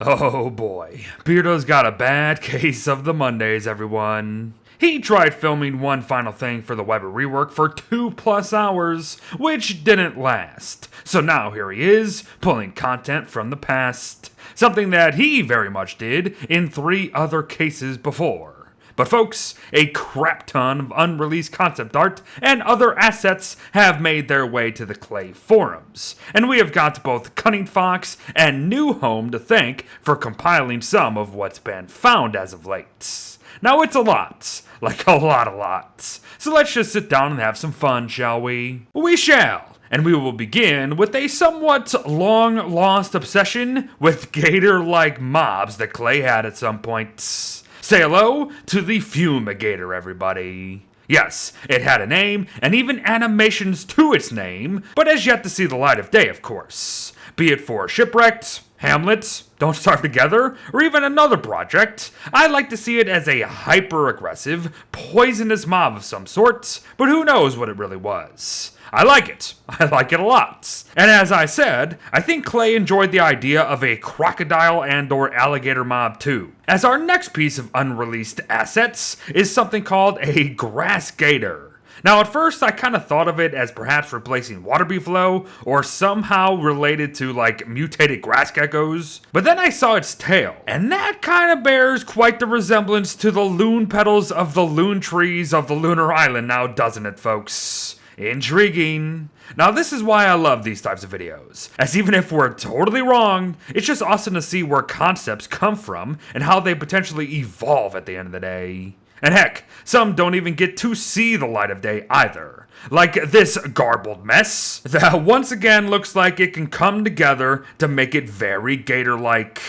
Oh boy, Beardo's got a bad case of the Mondays, everyone. He tried filming one final thing for the Weber rework for 2+ hours, which didn't last. So now here he is, pulling content from the past. Something that he very much did in 3 other cases before. But folks, a crap ton of unreleased concept art and other assets have made their way to the Clay forums, and we have got both Cunning Fox and New Home to thank for compiling some of what's been found as of late. Now it's a lot, like a lot, so let's just sit down and have some fun, shall we? We shall! And we will begin with a somewhat long-lost obsession with gator-like mobs that Clay had at some point. Say hello to the Fumigator, everybody. Yes, it had a name, and even animations to its name, but has yet to see the light of day, of course. Be it for Shipwrecked, Hamlet, Don't Starve Together, or even another project, I like to see it as a hyper-aggressive, poisonous mob of some sort, but who knows what it really was. I like it. I like it a lot. And as I said, I think Clay enjoyed the idea of a crocodile and or alligator mob too. As our next piece of unreleased assets is something called a grass gator. Now at first I kind of thought of it as perhaps replacing water buffalo or somehow related to like mutated grass geckos, but then I saw its tail, and that kind of bears quite the resemblance to the loon petals of the loon trees of the lunar island now, doesn't it, folks? Intriguing. Now this is why I love these types of videos, as even if we're totally wrong, it's just awesome to see where concepts come from and how they potentially evolve at the end of the day. And heck, some don't even get to see the light of day either. Like this garbled mess that once again looks like it can come together to make it very gator-like.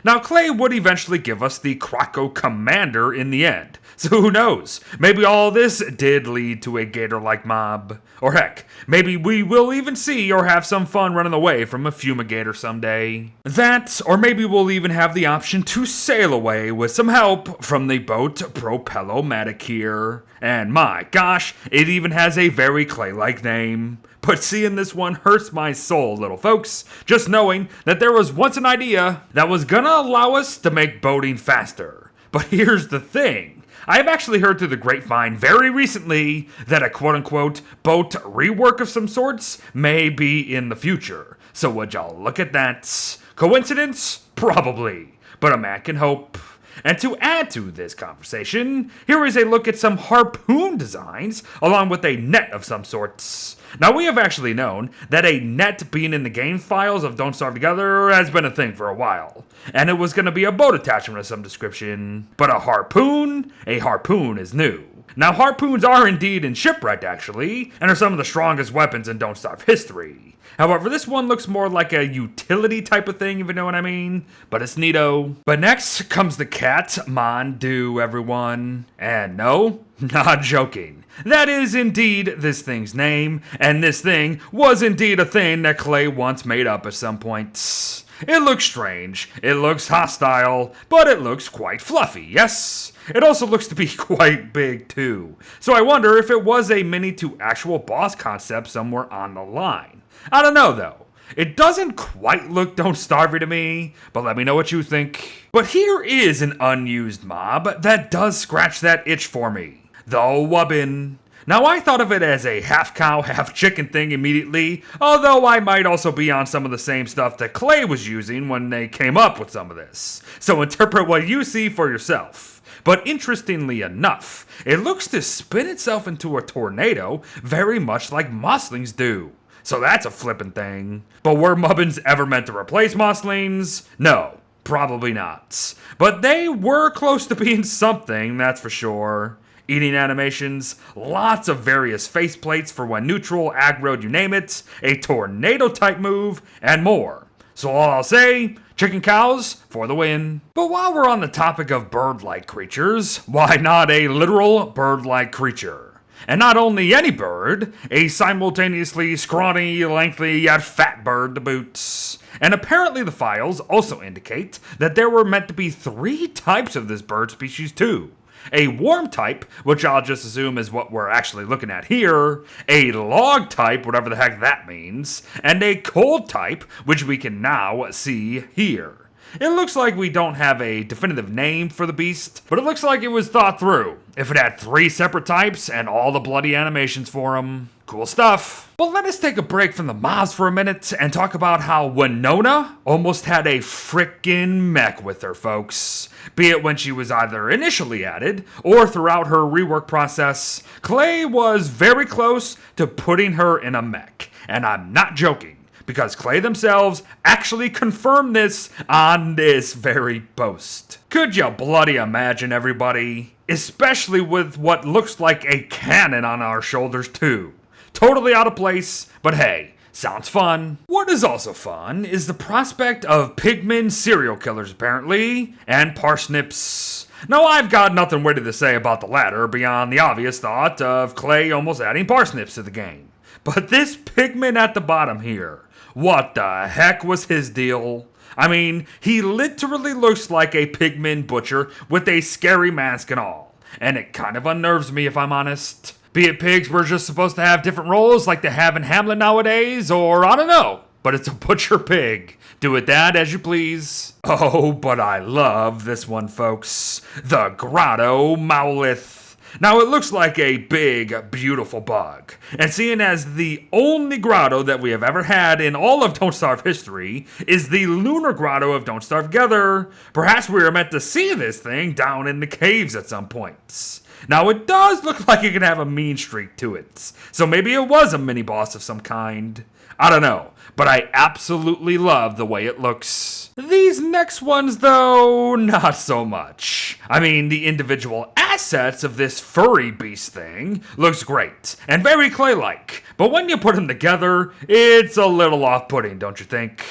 Now Clay would eventually give us the Croco Commander in the end. So who knows? Maybe all this did lead to a gator-like mob. Or heck, maybe we will even see or have some fun running away from a fumigator someday. That, or maybe we'll even have the option to sail away with some help from the boat Propellomatic here. And my gosh, it even has a very Clay-like name. But seeing this one hurts my soul, little folks, just knowing that there was once an idea that was gonna allow us to make boating faster. But here's the thing. I have actually heard through the grapevine very recently that a quote-unquote boat rework of some sorts may be in the future. So would y'all look at that? Coincidence? Probably. But a man can hope. And to add to this conversation, here is a look at some harpoon designs along with a net of some sorts. Now we have actually known that a net being in the game files of Don't Starve Together has been a thing for a while. And it was going to be a boat attachment of some description. But a harpoon is new. Now harpoons are indeed in Shipwrecked actually, and are some of the strongest weapons in Don't Starve history. However, this one looks more like a utility type of thing, if you know what I mean. But it's neato. But next comes the Catmandu, everyone. And no, not joking. That is indeed this thing's name, and this thing was indeed a thing that Clay once made up at some point. It looks strange, it looks hostile, but it looks quite fluffy, yes? It also looks to be quite big too. So I wonder if it was a mini to actual boss concept somewhere on the line. I don't know though. It doesn't quite look Don't Starve to me, but let me know what you think. But here is an unused mob that does scratch that itch for me. The Wubbin. Now I thought of it as a half cow, half chicken thing immediately, although I might also be on some of the same stuff that Clay was using when they came up with some of this. So interpret what you see for yourself. But interestingly enough, it looks to spin itself into a tornado very much like moslings do. So that's a flippin' thing. But were mubbins ever meant to replace moslings? No, probably not. But they were close to being something, that's for sure. Eating animations, lots of various faceplates for when neutral, aggroed, you name it, a tornado type move, and more. So all I'll say, chicken cows for the win. But while we're on the topic of bird-like creatures, why not a literal bird-like creature? And not only any bird, a simultaneously scrawny, lengthy, yet fat bird to boot. And apparently the files also indicate that there were meant to be 3 types of this bird species too. A warm type, which I'll just assume is what we're actually looking at here, a log type, whatever the heck that means, and a cold type, which we can now see here. It looks like we don't have a definitive name for the beast, but it looks like it was thought through. If it had 3 separate types and all the bloody animations for them. Cool stuff. But let us take a break from the mobs for a minute and talk about how Winona almost had a frickin' mech with her, folks. Be it when she was either initially added or throughout her rework process, Clay was very close to putting her in a mech. And I'm not joking, because Clay themselves actually confirmed this on this very post. Could you bloody imagine, everybody? Especially with what looks like a cannon on our shoulders too. Totally out of place, but hey, sounds fun. What is also fun is the prospect of pigmen serial killers apparently, and parsnips. Now I've got nothing witty to say about the latter beyond the obvious thought of Clay almost adding parsnips to the game. But this pigman at the bottom here, what the heck was his deal? I mean, he literally looks like a pigman butcher with a scary mask and all. And it kind of unnerves me if I'm honest. Be it pigs were just supposed to have different roles like they have in Hamlet nowadays, or I don't know. But it's a butcher pig. Do with that as you please. Oh, but I love this one, folks. The Grotto Mowlith. Now it looks like a big, beautiful bug. And seeing as the only grotto that we have ever had in all of Don't Starve history is the lunar grotto of Don't Starve Together, perhaps we were meant to see this thing down in the caves at some points. Now it does look like it can have a mean streak to it, so maybe it was a mini boss of some kind. I don't know, but I absolutely love the way it looks. These next ones though, not so much. I mean, the individual assets of this furry beast thing looks great, and very Clay-like, but when you put them together, it's a little off-putting, don't you think?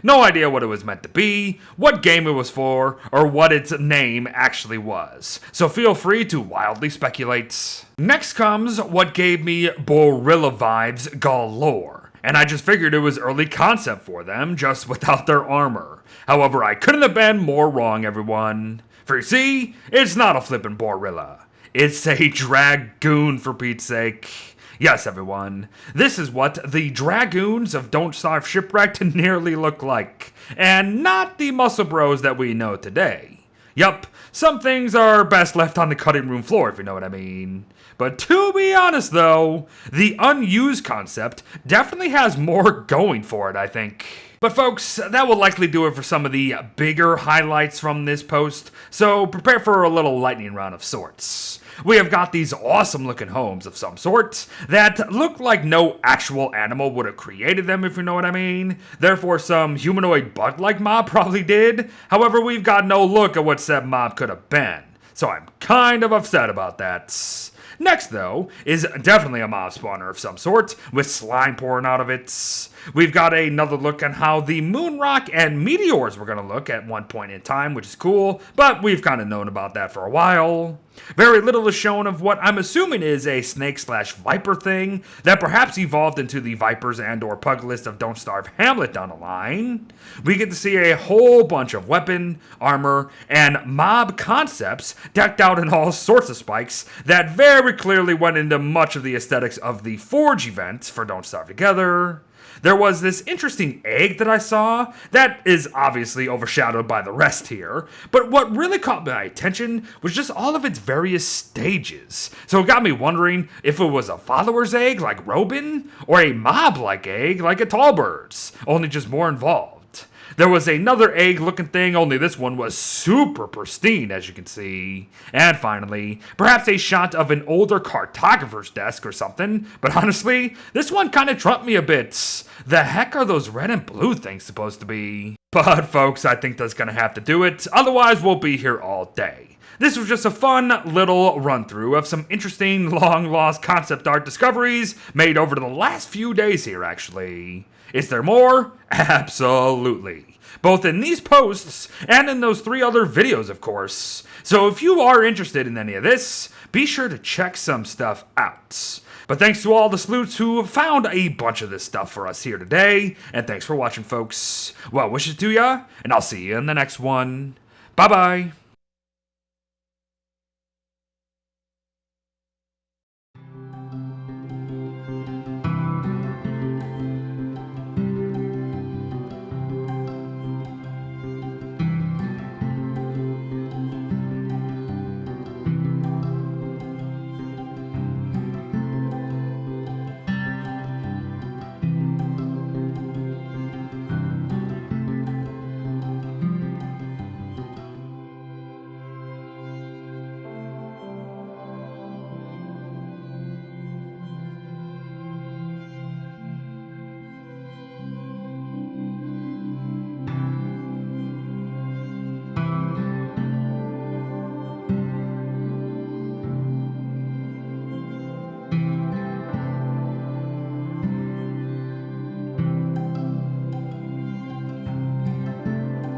No idea what it was meant to be, what game it was for, or what its name actually was. So feel free to wildly speculate. Next comes what gave me Borilla vibes galore. And I just figured it was early concept for them, just without their armor. However, I couldn't have been more wrong, everyone. For you see, it's not a flippin' Borilla. It's a Dragoon, for Pete's sake. Yes, everyone, this is what the Dragoons of Don't Starve Shipwrecked nearly look like, and not the muscle bros that we know today. Yup, some things are best left on the cutting room floor, if you know what I mean. But to be honest though, the unused concept definitely has more going for it, I think. But folks, that will likely do it for some of the bigger highlights from this post, so prepare for a little lightning round of sorts. We have got these awesome looking homes of some sort that look like no actual animal would have created them, if you know what I mean. Therefore, some humanoid bug-like mob probably did. However, we've got no look at what said mob could have been. So I'm kind of upset about that. Next, though, is definitely a mob spawner of some sort, with slime pouring out of it. We've got another look on how the moon rock and meteors were going to look at one point in time, which is cool, but we've kind of known about that for a while. Very little is shown of what I'm assuming is a snake/viper thing that perhaps evolved into the vipers and or pug list of Don't Starve Hamlet down the line. We get to see a whole bunch of weapon, armor, and mob concepts decked out in all sorts of spikes that very clearly went into much of the aesthetics of the Forge event for Don't Starve Together. There was this interesting egg that I saw that is obviously overshadowed by the rest here, but what really caught my attention was just all of its various stages. So it got me wondering if it was a follower's egg like Robin, or a mob-like egg like a Tallbird's, only just more involved. There was another egg-looking thing, only this one was super pristine, as you can see. And finally, perhaps a shot of an older cartographer's desk or something, but honestly, this one kind of trumped me a bit. The heck are those red and blue things supposed to be? But folks, I think that's gonna have to do it, otherwise we'll be here all day. This was just a fun little run-through of some interesting long-lost concept art discoveries made over the last few days here, actually. Is there more? Absolutely. Both in these posts and in those 3 other videos, of course. So if you are interested in any of this, be sure to check some stuff out. But thanks to all the sleuths who found a bunch of this stuff for us here today, and thanks for watching, folks. Well wishes to ya, and I'll see you in the next one. Bye-bye.